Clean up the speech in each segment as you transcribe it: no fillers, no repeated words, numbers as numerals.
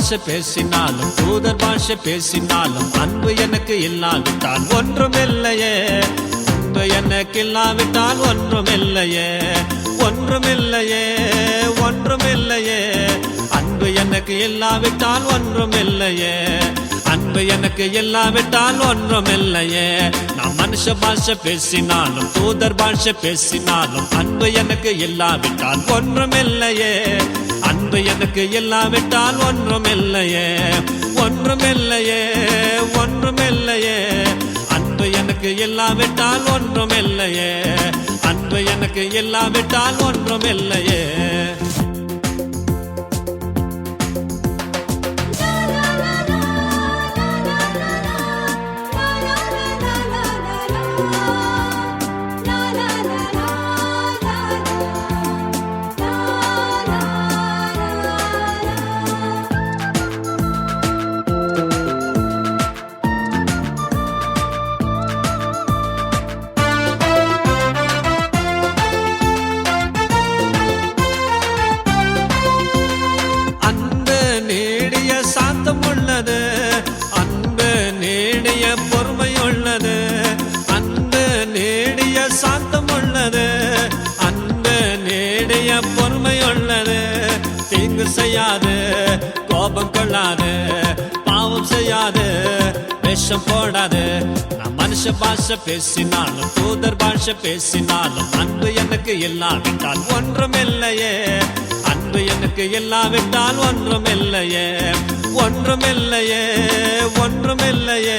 பாஷை பேசினாலும் தூதர் பாஷை பேசினாலும் அன்பு எனக்கு இல்லாவிட்டால் ஒன்றுமில்லையே. அன்பு எனக்கு இல்லாவிட்டால் ஒன்றுமில்லையே, ஒன்றுமில்லையே, ஒன்றுமில்லையே. அன்பு எனக்கு இல்லாவிட்டால் ஒன்றுமில்லையே, அன்பு எனக்கு இல்லாவிட்டால் ஒன்றுமில்லையே. நான் மனுஷ பாஷை பேசினாலும் தூதர் பாஷை பேசினாலும் அன்பு எனக்கு இல்லாவிட்டால் ஒன்றுமில்லையே, அன்பு எனக்கு இல்லாவிட்டால் ஒன்றுமில்லையே, ஒன்றுமில்லையே, ஒன்றுமில்லையே. அன்பு எனக்கு இல்லாவிட்டால் ஒன்றுமில்லையே, அன்பு எனக்கு இல்லாவிட்டால் ஒன்றுமில்லையே. அன்பு நீடிய பொறுமை உள்ளது, அன்பு நீடிய சாந்தம் உள்ளது, அன்பு நீடிய பொறுமை உள்ளது. தீங்கு செய்யாது, கோபம் கொள்ளாது, பாவம் செய்யாது, விஷம் போடாது. நான் மனுஷ பாஷை பேசினாலும் தூதர் பாஷை பேசினாலும் அன்பு எனக்கு இல்லாவிட்டால் ஒன்றுமில்லையே, அன்பு எனக்கு இல்லாவிட்டால் ஒன்றுமில்லையே, ஒன்றுமில்லையே, ஒன்றுமில்லையே.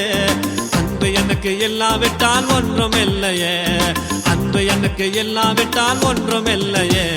அன்பு எனக்கு இல்லாவிட்டால் ஒன்றுமில்லையே, அன்பு எனக்கு இல்லாவிட்டால் ஒன்றுமில்லையே.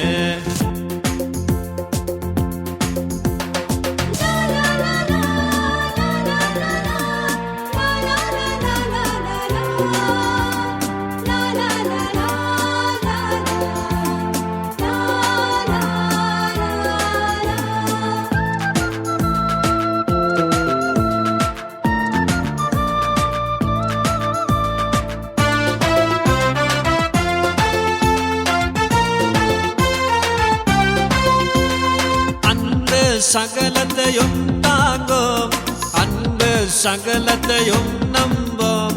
சகலத்தையும் தாங்கும், அன்பு சகலத்தையும் நம்பும்,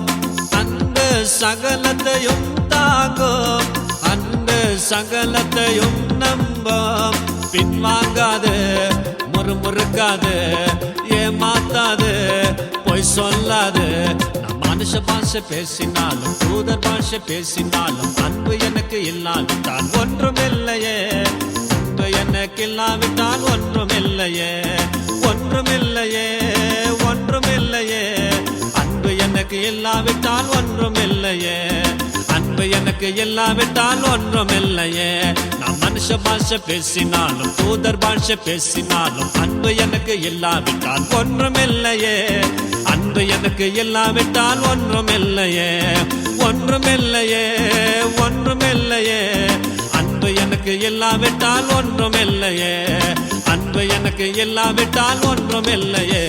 அன்பு சகலத்தையும் தாங்கும், அன்பு சகலத்தையும் நம்பும். பின்வாங்காது, முறுமுறுக்காது, ஏமாத்தாது, பொய் சொல்லாது. நான் மனுஷ பாஷை பேசினாலும் தூதர் பாஷை பேசினாலும் அன்பு எனக்கு இல்லாவிட்டால் ஒன்றுமில்லையே, அன்பு எனக்கு இல்லாவிட்டால் ஒன்றுமில்லையே, ஒன்றுமில்லையே, ஒன்றுமில்லையே. அன்பு எனக்கு இல்லாவிட்டால் ஒன்றுமில்லையே, அன்பு எனக்கு இல்லாவிட்டால் ஒன்றுமில்லையே. நான் மனுஷ பாஷை பேசினாலும் தூதர் பாஷை பேசினாலும் அன்பு எனக்கு இல்லாவிட்டால் ஒன்றுமில்லையே, அன்பு எனக்கு இல்லாவிட்டால் ஒன்றுமில்லையே, ஒன்றுமில்லையே, ஒன்றுமில்லையே. அன்பு எனக்கு இல்லாவிட்டால் ஒன்றுமில்லையே, அன்பு எனக்கு இல்லாவிட்டால் ஒன்றுமில்லையே.